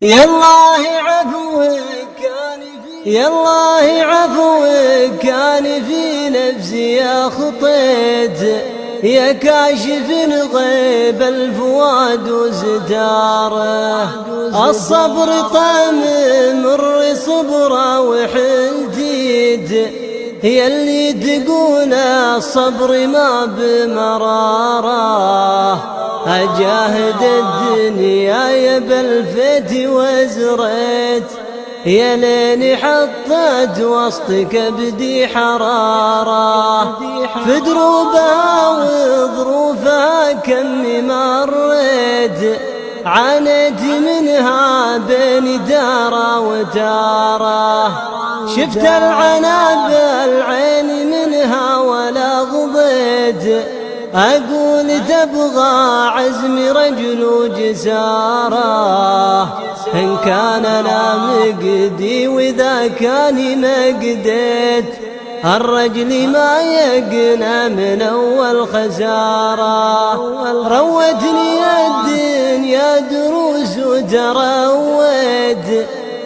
يالله عفوك كان في نفسي يا خطيت، يا كاشف غيب الفؤاد وزداره. الصبر طعم مر صبره وحلتيد، هي اللي تقول الصبر ما بمراره. أجاهد الدنيا يا بالفيت وزريت، يا ليني حطت وسط كبدي حرارة. في دروبها وظروفها كمي مريت، عانيت منها بين دارة وتارة. شفت العنا بالعين منها ولا غضيت، أقول تبغى عزم رجل وجسارة. إن كان أنا مقدي وإذا كان مقديت، الرجل ما يقنى من أول خسارة. روتني الدنيا دروس وترويت،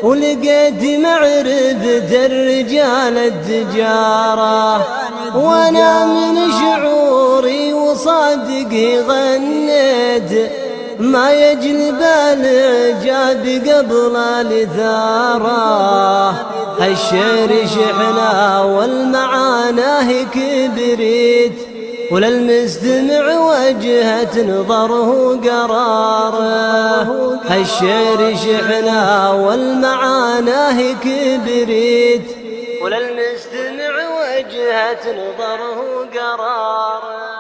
ولقيت معرفة الرجال التجارة. وانا من شعوري وصادقي غنيت، ما يجلب الإعجاب قبل الإثارة. الشعر شحنة والمعاناه كبريت، وللمستمع وجهة نظره قراره. الشعر شحنة والمعاناه كبريت، وللمستمع وجهة نظره قراره.